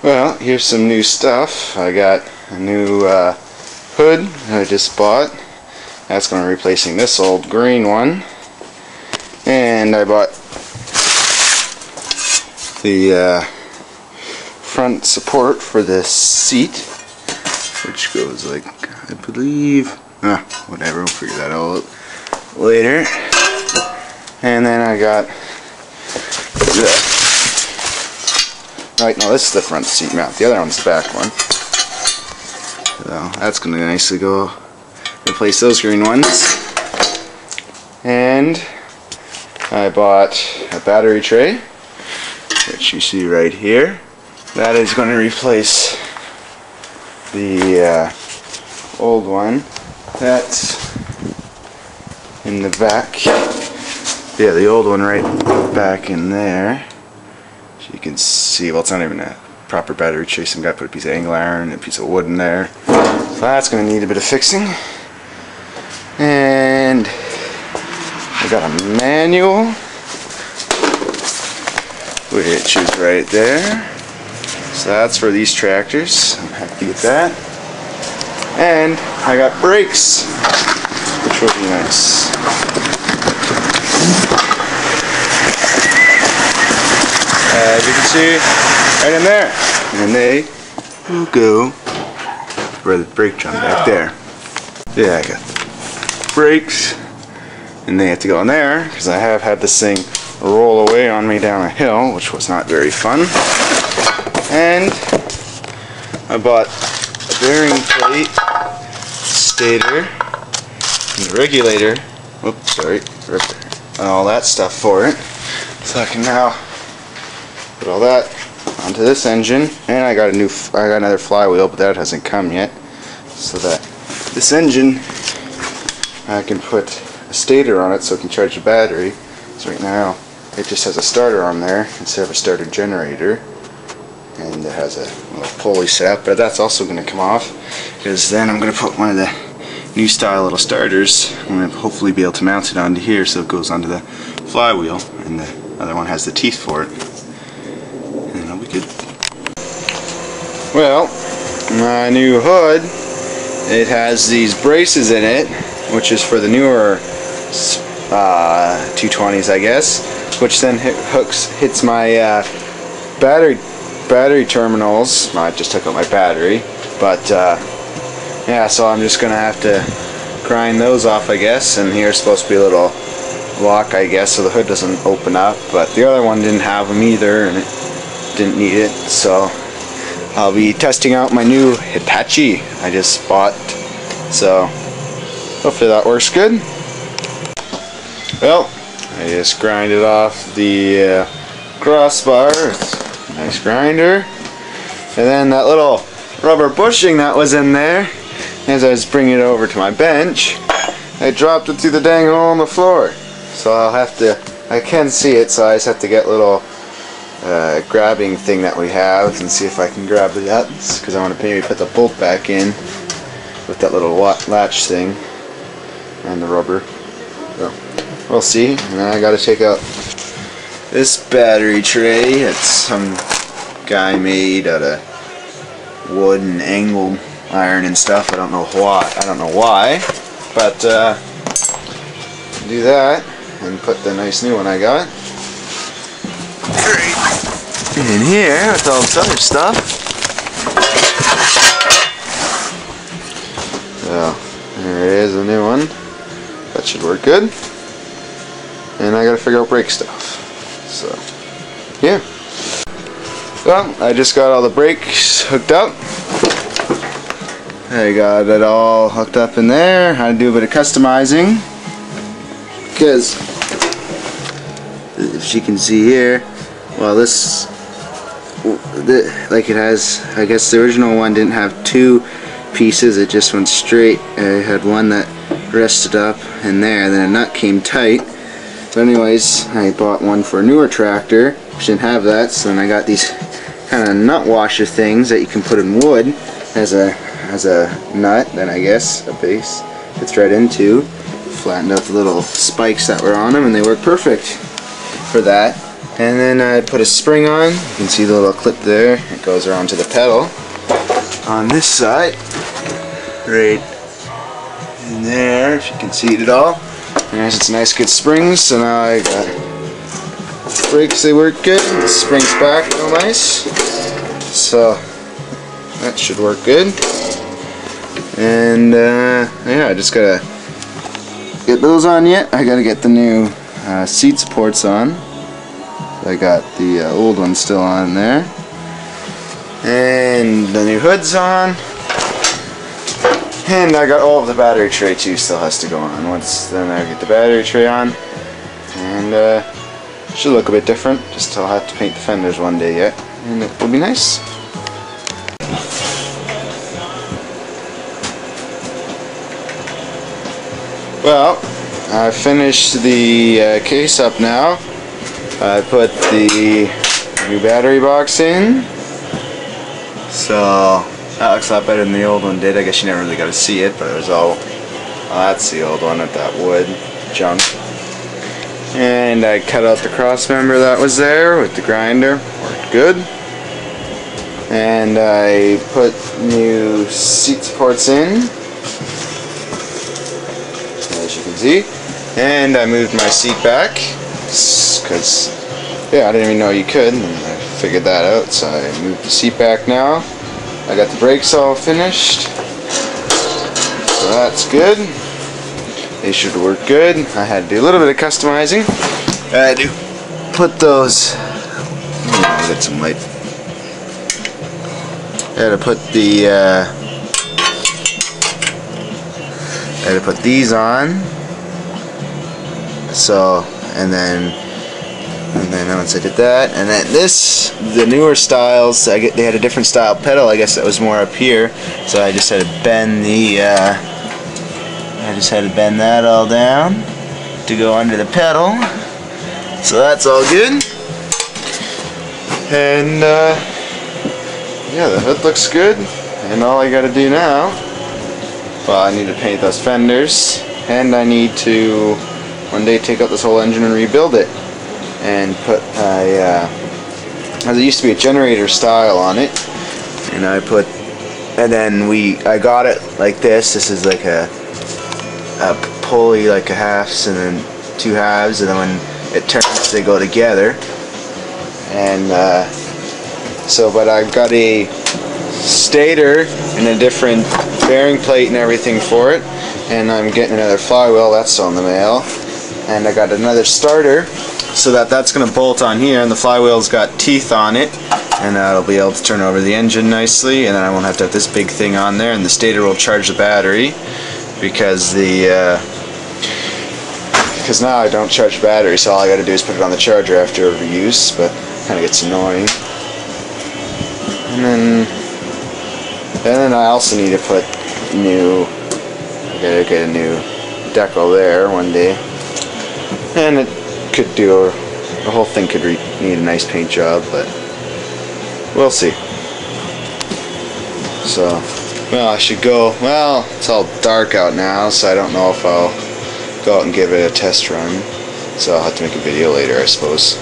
Well, here's some new stuff. I got a new hood that I just bought. That's going to be replacing this old green one. And I bought the front support for this seat, which goes like, I believe, whatever, we'll figure that out later. And then I got right, no, this is the front seat mount. The other one's the back one. So that's going to nicely go replace those green ones. And I bought a battery tray, which you see right here. That is going to replace the old one that's in the back. Yeah, the old one right back in there. So you can see, well, it's not even a proper battery tray. Some guy put a piece of angle iron and a piece of wood in there. So that's going to need a bit of fixing. And I got a manual, which is right there. So that's for these tractors. I'm happy to get that. And I got brakes, which will be nice. As you can see, right in there. And they will go for the brake drum back there. Yeah, I got brakes. And they have to go in there, because I have had this thing roll away on me down a hill, which was not very fun. And I bought a bearing plate, stator, and the regulator, whoops, sorry, and all that stuff for it. So I can now put all that onto this engine. And I got another flywheel, but that hasn't come yet. So that this engine, I can put a stator on it so it can charge the battery. So right now it just has a starter on there instead of a starter generator, and it has a little pulley set, but that's also going to come off, because then I'm going to put one of the new style little starters. I'm going to hopefully be able to mount it onto here so it goes onto the flywheel, and the other one has the teeth for it, and then it'll be good. Well, my new hood, it has these braces in it, which is for the newer 220s, I guess, which then hits my battery terminals. Well, I just took out my battery, but yeah, so I'm just gonna have to grind those off, I guess. And here's supposed to be a little lock, I guess, so the hood doesn't open up, but the other one didn't have them either, and it didn't need it. So I'll be testing out my new Hitachi I just bought, so hopefully that works good. Well, I just grinded off the crossbar. It's a nice grinder. And then that little rubber bushing that was in there, as I was bringing it over to my bench, I dropped it through the dang hole on the floor. So I'll have to, I can see it, so I just have to get a little grabbing thing that we have and see if I can grab the nuts, because I want to maybe put the bolt back in with that little latch thing and the rubber. So we'll see. And then I got to take out this battery tray. It's some guy made out of wood and angled iron and stuff. I don't know why, but do that and put the nice new one I got in here with all this other stuff. So there it is, a new one. That should work good. And I gotta figure out brake stuff. So yeah. Well, I just got all the brakes hooked up. I got it all hooked up in there. Had to do a bit of customizing, because if you can see here, well, this, like it has, I guess the original one didn't have two pieces, it just went straight. I had one that rested up in there, and then a nut came tight. So anyways, I bought one for a newer tractor which didn't have that, so then I got these kind of nut washer things that you can put in wood as a nut, then I guess a base to thread into. Flattened out the little spikes that were on them, and they work perfect for that. And then I put a spring on. You can see the little clip there. It goes around to the pedal. On this side, right in there, if you can see it at all. There's its nice good springs. So now I got brakes, they work good. The springs back real nice. So that should work good. And yeah, I just gotta get those on yet. I gotta get the new seat supports on. I got the old one still on there. And the new hood's on. And I got all of the battery tray too, still has to go on. Once then I get the battery tray on. And should look a bit different. Just I'll have to paint the fenders one day yet. And it will be nice. Well, I finished the case up now. I put the new battery box in. So that looks a lot better than the old one did. I guess you never really got to see it, but it was all, well, that's the old one with that wood junk. And I cut out the cross member that was there with the grinder. Worked good. And I put new seat supports in, as you can see. And I moved my seat back because, yeah, I didn't even know you could, and I figured that out, so I moved the seat back now. I got the brakes all finished, so that's good. They should work good. I had to do a little bit of customizing. I had to put those, I'll get some light. I had to put the I had to put these on. So, and then once I did that, and then this, the newer styles, they had a different style pedal. I guess that was more up here. So I just had to bend the that all down to go under the pedal. So that's all good. And yeah, the hood looks good. And all I got to do now, well, I need to paint those fenders, and I need to one day take out this whole engine and rebuild it, and put a there used to be a generator style on it, and I then I got it like this. This is like a pulley, like a halves and then two halves, and then when it turns they go together. And so, but I've got a stator and a different bearing plate and everything for it, and I'm getting another flywheel, that's on the mail. And I got another starter, so that's going to bolt on here, and the flywheel's got teeth on it, and that'll be able to turn over the engine nicely, and then I won't have to have this big thing on there, and the stator will charge the battery, because now I don't charge the battery, so all I got to do is put it on the charger after every use, but it kind of gets annoying. And then I also need to put I gotta get a new decal there one day. And it could the whole thing could need a nice paint job, but we'll see. So, well, I should go, well, it's all dark out now, so I don't know if I'll go out and give it a test run. So I'll have to make a video later, I suppose.